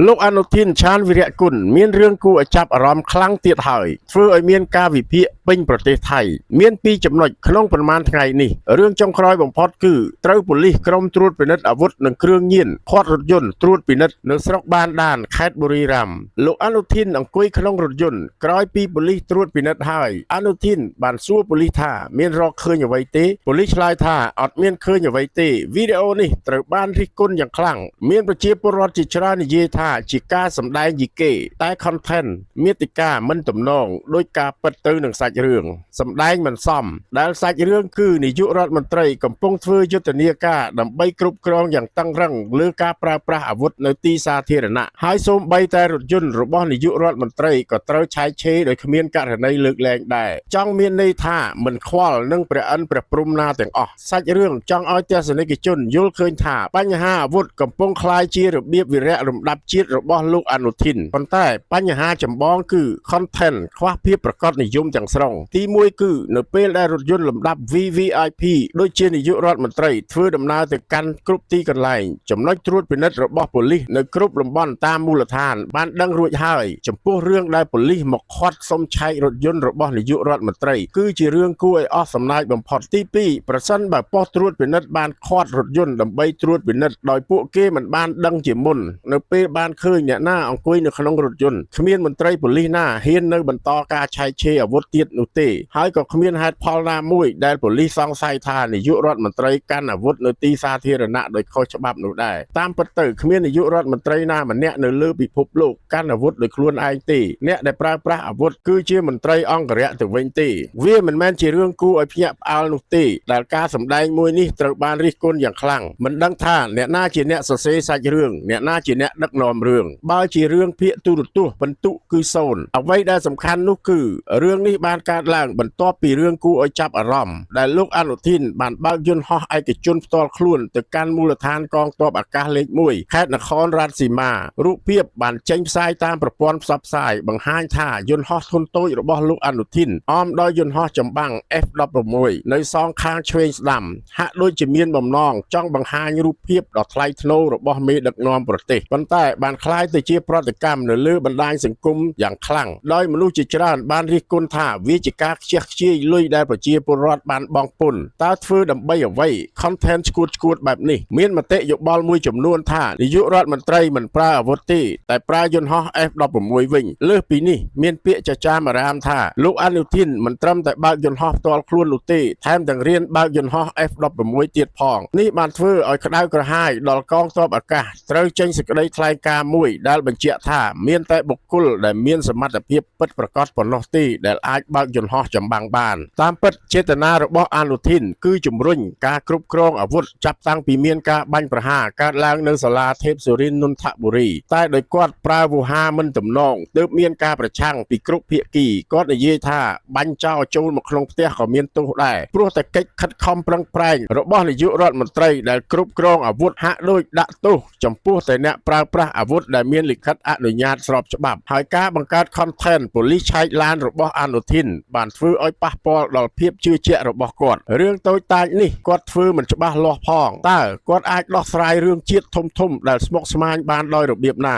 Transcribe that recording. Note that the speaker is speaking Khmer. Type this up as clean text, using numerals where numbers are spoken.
លោកអនុทินឆានវិរៈគុណមានរឿងគួរឲ្យចាប់អារម្មណ៍ខ្លាំងទៀតហើយធ្វើឲ្យមានការវិភាគពេញប្រទេសថៃមានពីរចំណុចក្នុងប្រមាណថ្ងៃនេះរឿងចុងក្រោយបំផុតគឺត្រូវប៉ូលីសក្រុមត្រួតពិនិត្យអាវុធនិងគ្រឿងញៀនឃាត់រថយន្តត្រួតពិនិត្យនៅស្រុកបានដានខេត្តបុរីរាមលោកអនុทินអង្គុយក្នុងរថយន្តក្រោយពីប៉ូលីសត្រួតពិនិត្យហើយអនុทินបានសួរប៉ូលីសថាមានរកឃើញអ្វីទេប៉ូលីសឆ្លើយថាអត់មានឃើញអ្វីទេវីដេអូនេះត្រូវបានរិះគន់យ៉ាងខ្លាំងមានប្រជាពលរដ្ឋជាច្រើននិយាយថាជាការសម្ដែងយីគេតែ content មាតិកាមិនទំនងដោយការពិតទៅនឹងសាច់រឿងសម្ដែងមិនសមដែលសាច់រឿងគឺនាយករដ្ឋមន្ត្រីកំពុងធ្វើយុទ្ធនាការដើម្បីគ្រប់គ្រងយ៉ាងតឹងរ៉ឹងលើការប្រើប្រាស់អាវុធនៅទីសាធារណៈហើយសូម្បីតែរថយន្តរបស់នាយករដ្ឋមន្ត្រីក៏ត្រូវឆែកឆេរដោយគ្មានករណីលើកលែងដែរចង់មានន័យថាមិនខ្វល់នឹងព្រះអិនព្រះព្រំណាទាំងអស់សាច់រឿងចង់ឲ្យទស្សនិកជនយល់ឃើញថាបញ្ហាអាវុធកំពុងคล้ายជារបៀបវិរៈរំដាប់ជាតិរបស់លោកអនុทินប៉ុន្តែបញ្ហាចម្បងគឺ content ខ្វះភាពប្រកបនិយមទាំងស្រុងទី1គឺនៅពេលដែលរថយន្តលំដាប់ VVIP ដូចជានាយករដ្ឋមន្ត្រីធ្វើដំណើរទៅកាន់គ្រប់ទីកន្លែងចំណុចត្រួតពិនិត្យរបស់ប៉ូលីសនៅគ្រប់តំបន់តាមមូលដ្ឋានបានដឹងរួចហើយចំពោះរឿងដែលប៉ូលីសមកខាត់សុំឆែករថយន្តរបស់នាយករដ្ឋមន្ត្រីគឺជារឿងគួរឲ្យអស់សំណើចបំផុតទី2ប្រសិនបើប៉ុស្តិ៍ត្រួតពិនិត្យបានខាត់រថយន្តដើម្បីត្រួតពិនិត្យដោយពួកគេមិនបានដឹងជាមុននៅពេលបានឃើញអ្នកណាអង្គុយនៅក្នុងរថយន្តគ្មានមន្ត្រីប៉ូលីសណាហ៊ាននៅបន្តការឆែកឆេរអាវុធទៀតនោះទេហើយក៏គ្មានហេតុផលណាមួយដែលប៉ូលីសសង្ស័យថានាយករដ្ឋមន្ត្រីកាន់អាវុធនៅទីសាធារណៈដោយខុសច្បាប់នោះដែរតាមពិតទៅគ្មាននាយករដ្ឋមន្ត្រីណាម្នាក់នៅលើពិភពលោកកាន់អាវុធដោយខ្លួនឯងទេអ្នកដែលប្រើប្រាស់អាវុធគឺជាមន្ត្រីអង្គរៈទៅវិញទេវាមិនមែនជារឿងគួរឲ្យភ្ញាក់ផ្អើលនោះទេដែលការសម្ដែងមួយនេះត្រូវបានរិះគន់យ៉ាងខ្លាំងមិនដឹងថាអ្នកណាជាអ្នកសរសេរសាច់រឿងអ្នកណាជាអ្នកដឹកនាំរឿងបើជារឿងភាគទូរទស្សន៍បន្ទុកគឺ0អ្វីដែលសំខាន់នោះគឺរឿងនេះបានកើតឡើងបន្ទាប់ពីរឿងគួរឲ្យចាប់អារម្មណ៍ដែលលោកអនុทินបានបើកយន្តហោះឯកជនផ្ទាល់ខ្លួនទៅកាន់មូលដ្ឋានកងទ័ពអាកាសលេខ1ខេត្តនគររាជสีមារូបភាពបានចេញផ្សាយតាមប្រព័ន្ធផ្សព្វផ្សាយបង្ហាញថាយន្តហោះធុនតូចរបស់លោកអនុทินអមដោយយន្តហោះចម្បាំង F16 នៅសងខាងឆ្វេងស្ដាំហាក់ដូចជាមានបំណងចង់បង្ហាញរូបភាពដ៏ថ្លៃថ្នូររបស់មេដឹកនាំប្រទេសប៉ុន្តែបានคล้ายទៅជាប្រតិកម្មនៅលើបណ្ដាញសង្គមយ៉ាងខ្លាំងដោយមនុស្សជាច្រើនបានរិះគន់ថាវាជាការខ្ជះខ្ជាយលុយដែលប្រជាពលរដ្ឋបានបង់ពន្ធតើធ្វើដើម្បីអ្វី content ឈួតបែបនេះមានមតិយោបល់មួយចំនួនថានាយករដ្ឋមន្ត្រីមិនប្រើអាវុធទេតែប្រើយន្តហោះ F16 វិញលើសពីនេះមានពាក្យចចាមអារាមថាលោកអនុทินមិនត្រឹមតែបើកយន្តហោះផ្ទាល់ខ្លួននោះទេថែមទាំងរៀនបើកយន្តហោះ F16 ទៀតផងនេះបានធ្វើឲ្យក្តៅក្រហាយដល់កងទ័ពអាកាសត្រូវចេញសេចក្តីថ្លែងការណ៍មួយដែលបញ្ជាក់ថាមានតែបុគ្គលដែលមានសមត្ថភាពពិតប្រាកដប៉ុណ្ណោះទេដែលអាចបើកយន្តហោះចម្បាំងបានតាមពិតចេតនារបស់អនុทินគឺជំរុញការគ្រប់គ្រងអាវុធចាប់តាំងពីមានការបាញ់ប្រហារកើតឡើងនៅសាលាទេពសុរិន្ទនន្ទបុរីតែដោយគាត់ប្រើវោហារមិនទំនងទើបមានការប្រឆាំងពីគ្រប់ភាគីគាត់និយាយថាបាញ់ចោលចូលមកក្នុងផ្ទះក៏មានទោសដែរព្រោះតែកិច្ចខិតខំប្រឹងប្រែងរបស់នាយករដ្ឋមន្ត្រីដែលគ្រប់គ្រងអាវុធហាក់ដូចដាក់ទោសចំពោះតែអ្នកប្រើប្រាស់អាវុធដែលមានលិខិតអនុញ្ញាតស្របច្បាប់ហើយការបង្កើត content ប៉ូលីសឆែកឡានរបស់អនុทินបានធ្វើឲ្យប៉ះពាល់ដល់ភាពជឿជាក់របស់គាត់រឿងតូចតាចនេះគាត់ធ្វើមិនច្បាស់លាស់ផងតើគាត់អាចដោះស្រាយរឿងជាតិធំៗដែលស្មុគស្មាញបានដោយរបៀបណា